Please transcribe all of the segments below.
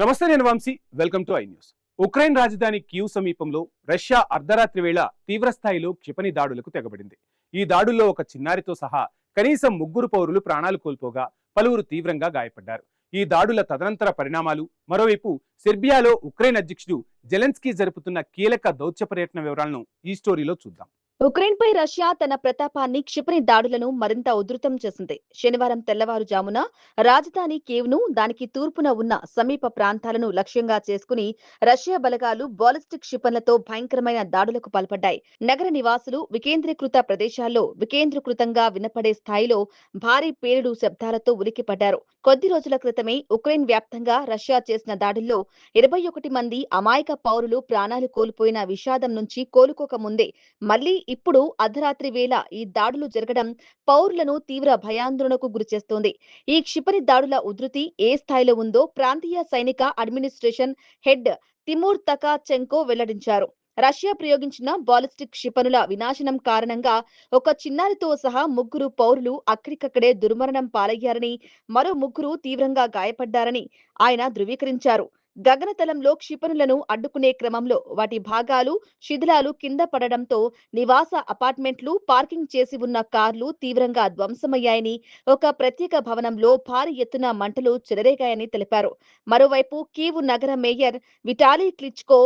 నమస్తే, నేను Vamshi. Welcome to I News. Ukraine రాజధాని కీవ్ సమీపంలో రష్యా అర్ధరాత్రి వేళ తీవ్రస్థాయిలో క్షిపణి దాడులకు తెగబడింది. ఈ దాడుల్లో ఒక చిన్నారితో సహా కనీసం 3 పౌరులు ప్రాణాలు కోల్పోగా పలువురు తీవ్రంగా గాయపడ్డారు. ఈ దాడుల తదనంతర పరిణామాలు, మరోవైపు సెర్బియాలో ఉక్రెయిన్ అధ్యక్షుడు జెలెన్స్కీ జరుపుతున్న కీలక దౌత్య పర్యటన వివరాలను ఈ స్టోరీలో చూద్దాం. ఉక్రెయిన్ పై రష్యా తన ప్రతాపాన్ని క్షిపణి దాడులను మరింత ఉధృతం చేసింది. శనివారం తెల్లవారుజామున రాజధాని కీవ్ ను దానికి తూర్పున ఉన్న సమీప ప్రాంతాలను లక్ష్యంగా చేసుకుని రష్యా బలగాలు బాలిస్టిక్ క్షిపణులతో భయంకరమైన దాడులకు పాల్పడ్డాయి. నగర నివాసులు వికేంద్రీకృత ప్రదేశాల్లో వికేంద్రీకృతంగా వినపడే స్థాయిలో భారీ పేలుడు శబ్దాలతో ఉలిక్కిపడ్డారు. కొద్ది రోజుల క్రితమే ఉక్రెయిన్ వ్యాప్తంగా రష్యా చేసిన దాడుల్లో 21 మంది అమాయక పౌరులు ప్రాణాలు కోల్పోయిన విషాదం నుంచి కోలుకోకముందే మళ్లీ ఇప్పుడు అర్ధరాత్రి వేళ ఈ దాడులు జరగడం పౌరులను తీవ్ర భయాందోళనకు గురిచేస్తోంది. ఈ క్షిపణి దాడుల ఉధృతి ఏ స్థాయిలో ఉందో ప్రాంతీయ సైనిక అడ్మినిస్ట్రేషన్ హెడ్ తిమూర్ తకాచెంకో వెల్లడించారు. రష్యా ప్రయోగించిన బాలిస్టిక్ క్షిపణుల వినాశనం కారణంగా ఒక చిన్నారితో సహా 3 పౌరులు అక్కడికక్కడే దుర్మరణం పాలయ్యారని, మరో 3 తీవ్రంగా గాయపడ్డారని ఆయన ధృవీకరించారు. గగనతలంలో క్షిపణులను అడ్డుకునే క్రమంలో వాటి భాగాలు, శిథిలాలు కింద పడడంతో నివాస అపార్ట్మెంట్లు, పార్కింగ్ చేసి ఉన్న కార్లు తీవ్రంగా ధ్వంసమయ్యాయని, ఒక ప్రత్యేక భవనంలో భారీ ఎత్తున మంటలు చెలరేగాయని తెలిపారు. మరోవైపు కీవ్ నగర మేయర్ విటాలీ క్లిచ్కో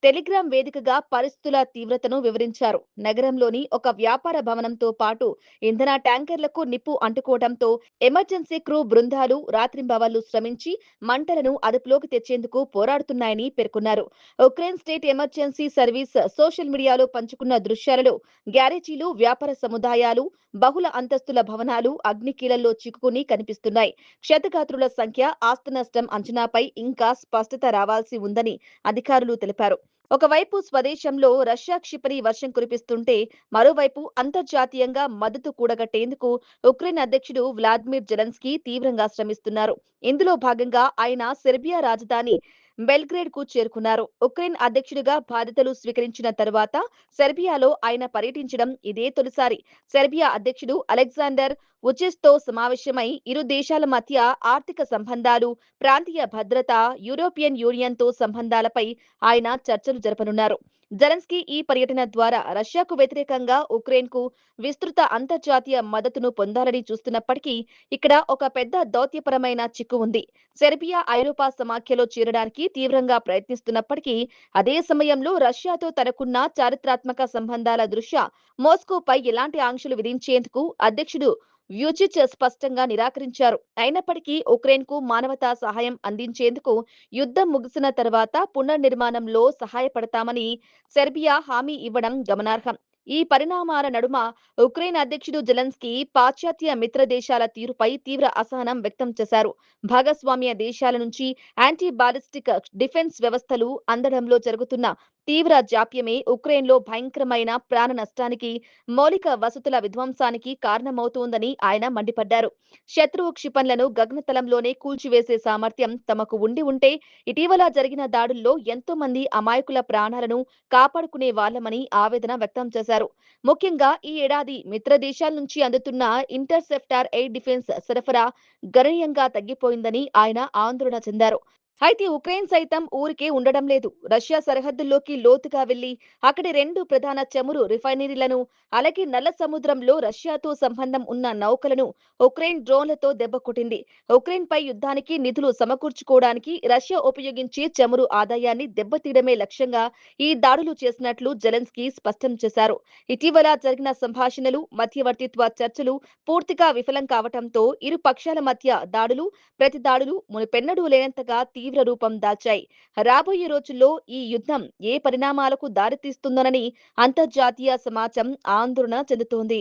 టెలిగ్రామ్ వేదికగా పరిస్థితుల తీవ్రతను వివరించారు. నగరంలోని ఒక వ్యాపార భవనంతో పాటు ఇంధన ట్యాంకర్లకు నిప్పు అంటుకోవడంతో ఎమర్జెన్సీ క్రూ బృందాలు రాత్రింబవళ్లు శ్రమించి మంటలను అదుపులోకి తెచ్చేందుకు పోరాడుతున్నాయని పేర్కొన్నారు. Ukraine state emergency service social మీడియాలో పంచుకున్న దృశ్యాలలో గ్యారేజీలు, వ్యాపార సముదాయాలు, బహుళ అంతస్తుల భవనాలు అగ్నికీలల్లో చిక్కుకుని కనిపిస్తున్నాయి. క్షతగాత్రుల సంఖ్య, ఆస్తి నష్టం అంచనాపై ఇంకా స్పష్టత రావాల్సి ఉందని అధికారులు తెలిపారు. ఒకవైపు స్వదేశంలో రష్యా క్షిపణి వర్షం కురిపిస్తుంటే, మరోవైపు అంతర్జాతీయంగా మద్దతు కూడగట్టేందుకు ఉక్రెయిన్ అధ్యక్షుడు వ్లాదిమిర్ జెలెన్స్కీ తీవ్రంగా శ్రమిస్తున్నారు. ఇందులో భాగంగా ఆయన సెర్బియా రాజధాని బెల్గ్రేడ్ కు చేరుకున్నారు. ఉక్రెయిన్ అధ్యక్షుడిగా బాధ్యతలు స్వీకరించిన తర్వాత సెర్బియాలో ఆయన పర్యటించడం ఇదే తొలిసారి. సెర్బియా అధ్యక్షుడు అలెగ్జాండర్ వుచిచ్తో సమావేశమై ఇరు దేశాల మధ్య ఆర్థిక సంబంధాలు, ప్రాంతీయ భద్రత, యూరోపియన్ యూనియన్తో సంబంధాలపై ఆయన చర్చలు జరపనున్నారు. జెలెన్స్కీ ఈ పర్యటన ద్వారా రష్యాకు వ్యతిరేకంగా ఉక్రెయిన్కు విస్తృత అంతర్జాతీయ మద్దతును పొందాలని చూస్తున్నప్పటికీ ఇక్కడ ఒక పెద్ద దౌత్యపరమైన చిక్కు ఉంది. సెర్బియా ఐరోపా సమాఖ్యలో చేరడానికి తీవ్రంగా ప్రయత్నిస్తున్నప్పటికీ, అదే సమయంలో రష్యాతో తనకున్న చారిత్రాత్మక సంబంధాల దృష్ట్యా మోస్కోపై ఎలాంటి ఆంక్షలు విధించేందుకు అధ్యక్షుడు వ్యూచిచ్ స్పష్టంగా నిరాకరించారు. అయినప్పటికీ ఉక్రెయిన్కు మానవతా సహాయం అందించేందుకు యుద్ధం ముగిసిన తర్వాత పునర్నిర్మాణంలో సహాయపడతామని సెర్బియా హామీ ఇవ్వడం గమనార్హం. ఈ పరిణామాల నడుమ ఉక్రెయిన్ అధ్యక్షుడు జెలెన్స్కీ పాశ్చాత్య మిత్ర దేశాల తీరుపై తీవ్ర అసహనం వ్యక్తం చేశారు. భాగస్వామ్య దేశాల నుంచి యాంటీ బాలిస్టిక్ డిఫెన్స్ వ్యవస్థలు అందడంలో జరుగుతున్న తీవ్ర జాప్యమే ఉక్రెయిన్లో భయంకరమైన ప్రాణ నష్టానికి, మౌలిక వసతుల విధ్వంసానికి కారణమవుతోందని ఆయన మండిపడ్డారు. శత్రువు క్షిపణులను గగనతలంలోనే కూల్చివేసే సామర్థ్యం తమకు ఉంటే ఇటీవల జరిగిన దాడుల్లో ఎంతో మంది అమాయకుల ప్రాణాలను కాపాడుకునే వాళ్లమని ఆవేదన వ్యక్తం చేశారు. ముఖ్యంగా ఈ ఏడాది మిత్ర దేశాల నుంచి అందుతున్న ఇంటర్సెప్టార్ ఎయిర్ డిఫెన్స్ సరఫరా గణనీయంగా తగ్గిపోయిందని ఆయన ఆందోళన చెందారు. అయితే ఉక్రెయిన్ సైతం ఊరికే ఉండడం లేదు. రష్యా సరిహద్దుల్లోకి లోతుగా వెళ్లి అక్కడి 2 ప్రధాన చమురు రిఫైనరీలను, అలాగే నల్ల సముద్రంలో రష్యాతో సంబంధం ఉన్న నౌకలను ఉక్రెయిన్ డ్రోన్లతో దెబ్బకొట్టింది. ఉక్రెయిన్ పై యుద్ధానికి నిధులు సమకూర్చుకోవడానికి రష్యా ఉపయోగించే చమురు ఆదాయాన్ని దెబ్బతీయడమే లక్ష్యంగా ఈ దాడులు చేసినట్లు జెలెన్స్కీ స్పష్టం చేశారు. ఇటీవల జరిగిన సంభాషణలు, మధ్యవర్తిత్వ చర్చలు పూర్తిగా విఫలం కావడంతో ఇరు పక్షాల మధ్య దాడులు, ప్రతి దాడులు మునుపెన్నడూ లేనంతగా తీవ్ర రూపం దాల్చాయి. రాబోయే రోజుల్లో ఈ యుద్ధం ఏ పరిణామాలకు దారితీస్తుందోనని అంతర్జాతీయ సమాజం ఆందోళన చెందుతోంది.